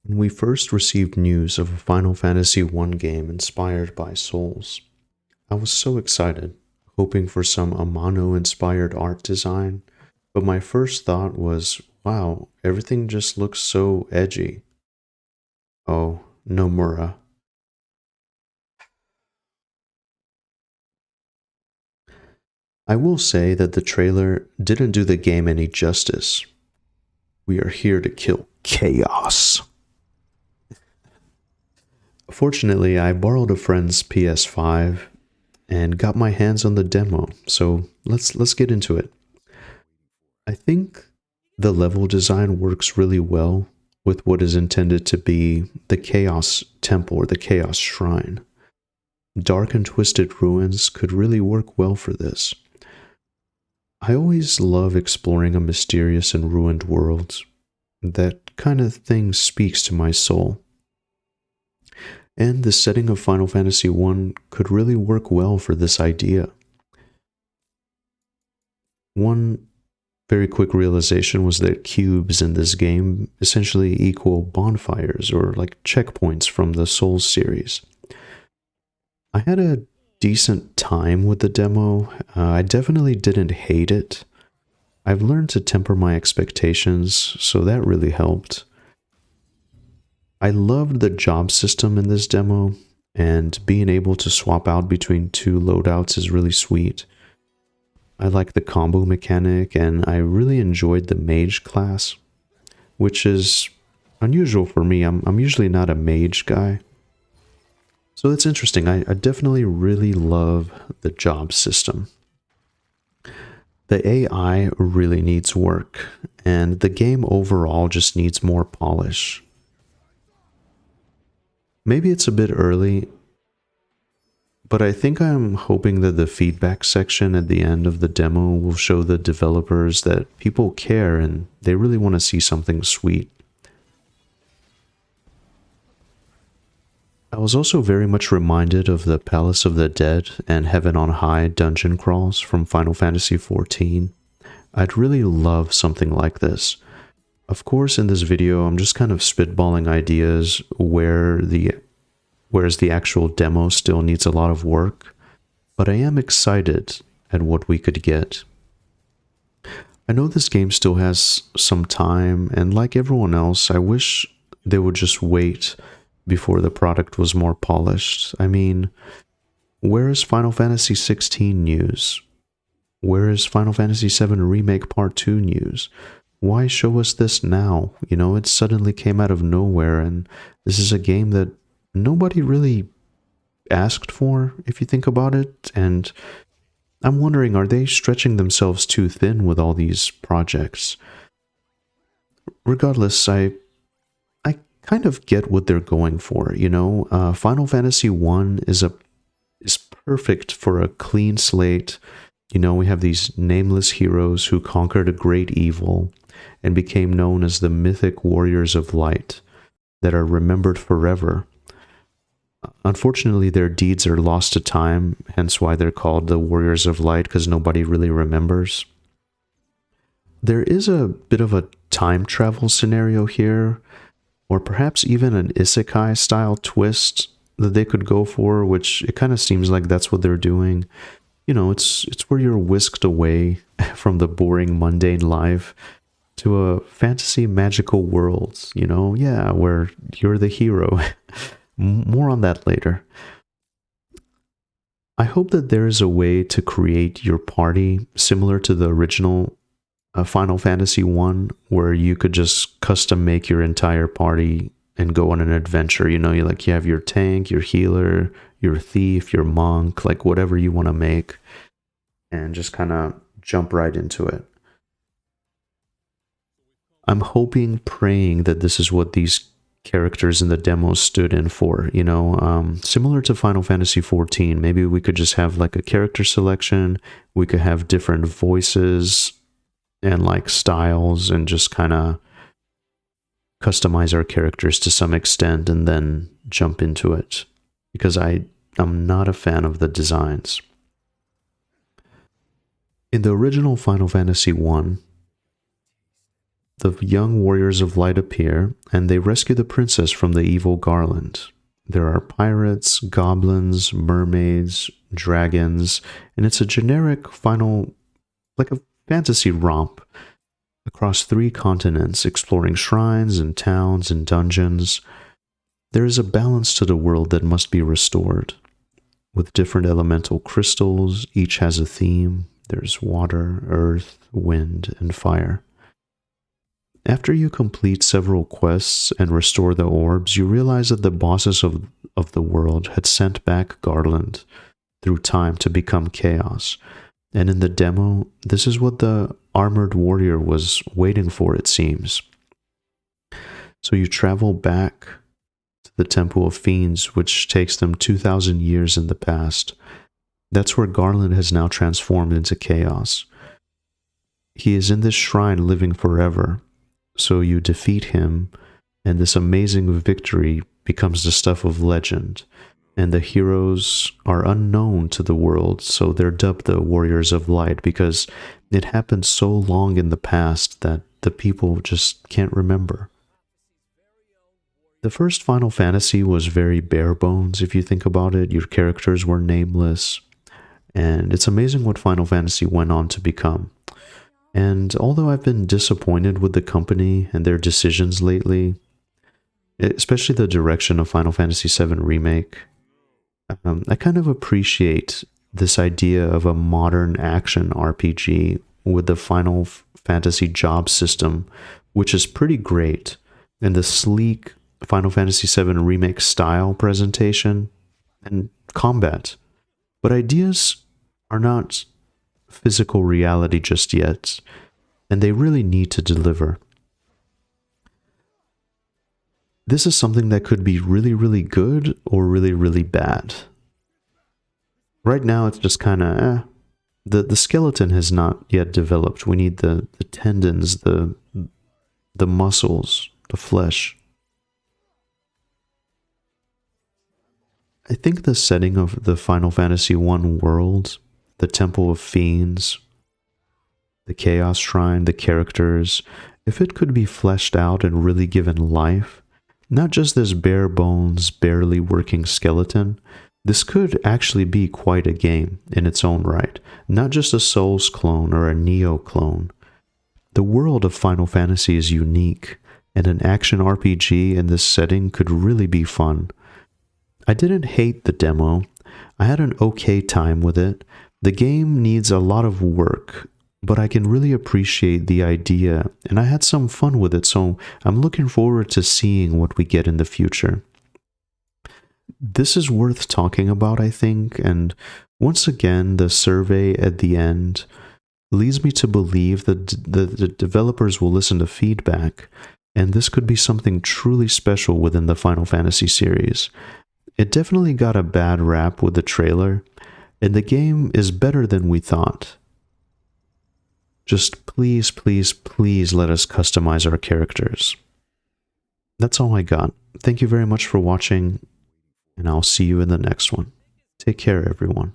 When we first received news of a Final Fantasy I game inspired by Souls, I was so excited, hoping for some Amano-inspired art design, but my first thought was, wow, everything just looks so edgy. Oh, Nomura. I will say that the trailer didn't do the game any justice. We are here to kill chaos. Fortunately, I borrowed a friend's PS5 and got my hands on the demo, so let's get into it. I think the level design works really well with what is intended to be the Chaos Temple or the Chaos Shrine. Dark and twisted ruins could really work well for this. I always love exploring a mysterious and ruined world. That kind of thing speaks to my soul. And the setting of Final Fantasy I could really work well for this idea. One very quick realization was that cubes in this game essentially equal bonfires or like checkpoints from the Souls series. I had a decent time with the demo. I definitely didn't hate it. I've learned to temper my expectations, so that really helped. I loved the job system in this demo, and being able to swap out between two loadouts is really sweet. I like the combo mechanic, and I really enjoyed the mage class, which is unusual for me. I'm usually not a mage guy. So it's interesting. I definitely really love the job system. The AI really needs work, and the game overall just needs more polish. Maybe it's a bit early, but I think I'm hoping that the feedback section at the end of the demo will show the developers that people care and they really want to see something sweet. I was also very much reminded of the Palace of the Dead and Heaven on High dungeon crawls from Final Fantasy XIV. I'd really love something like this. Of course, in this video, I'm just kind of spitballing ideas whereas the actual demo still needs a lot of work, but I am excited at what we could get. I know this game still has some time, and like everyone else, I wish they would just wait before the product was more polished. I mean, where is Final Fantasy XVI news? Where is Final Fantasy VII Remake Part 2 news? Why show us this now? You know, it suddenly came out of nowhere, and this is a game that nobody really asked for, if you think about it, and I'm wondering, are they stretching themselves too thin with all these projects? Regardless, I kind of get what they're going for, you know? Final Fantasy 1 is perfect for a clean slate. You know, we have these nameless heroes who conquered a great evil and became known as the mythic warriors of light that are remembered forever. Unfortunately, their deeds are lost to time, hence why they're called the Warriors of Light, because nobody really remembers. There is a bit of a time travel scenario here, or perhaps even an isekai-style twist that they could go for, which it kind of seems like that's what they're doing. You know, it's where you're whisked away from the boring, mundane life to a fantasy magical world, you know? Yeah, where you're the hero. More on that later. I hope that there is a way to create your party similar to the original Final Fantasy 1, where you could just custom make your entire party and go on an adventure. You know, you have your tank, your healer, your thief, your monk, like whatever you want to make, and just kind of jump right into it. I'm hoping, praying that this is what these characters in the demos stood in for, you know, similar to Final Fantasy XIV. Maybe we could just have like a character selection, we could have different voices and like styles and just kind of customize our characters to some extent and then jump into it, because I'm not a fan of the designs. In the original Final Fantasy 1, the young warriors of light appear, and they rescue the princess from the evil Garland. There are pirates, goblins, mermaids, dragons, and it's a generic final, like a fantasy romp across 3 continents, exploring shrines and towns and dungeons. There is a balance to the world that must be restored. With different elemental crystals, each has a theme. There's water, earth, wind, and fire. After you complete several quests and restore the orbs, you realize that the bosses of the world had sent back Garland through time to become chaos. And in the demo, this is what the armored warrior was waiting for, it seems. So you travel back to the Temple of Fiends, which takes them 2,000 years in the past. That's where Garland has now transformed into chaos. He is in this shrine living forever. So you defeat him, and this amazing victory becomes the stuff of legend. And the heroes are unknown to the world, so they're dubbed the Warriors of Light, because it happened so long in the past that the people just can't remember. The first Final Fantasy was very bare bones, if you think about it. Your characters were nameless, and it's amazing what Final Fantasy went on to become. And although I've been disappointed with the company and their decisions lately, especially the direction of Final Fantasy VII Remake, I kind of appreciate this idea of a modern action RPG with the Final Fantasy job system, which is pretty great, and the sleek Final Fantasy VII Remake style presentation and combat. But ideas are not physical reality just yet, and they really need to deliver. This is something that could be really, really good or really, really bad. Right now, it's just kind of, the skeleton has not yet developed. We need the tendons, the muscles, the flesh. I think the setting of the Final Fantasy I world, the Temple of Fiends, the Chaos Shrine, the characters, if it could be fleshed out and really given life, not just this bare bones, barely working skeleton, this could actually be quite a game in its own right, not just a Souls clone or a Neo clone. The world of Final Fantasy is unique, and an action RPG in this setting could really be fun. I didn't hate the demo. I had an okay time with it. The game needs a lot of work, but I can really appreciate the idea, and I had some fun with it, so I'm looking forward to seeing what we get in the future. This is worth talking about, I think, and once again, the survey at the end leads me to believe that the developers will listen to feedback, and this could be something truly special within the Final Fantasy series. It definitely got a bad rap with the trailer, and the game is better than we thought. Just please, please, please let us customize our characters. That's all I got. Thank you very much for watching, and I'll see you in the next one. Take care, everyone.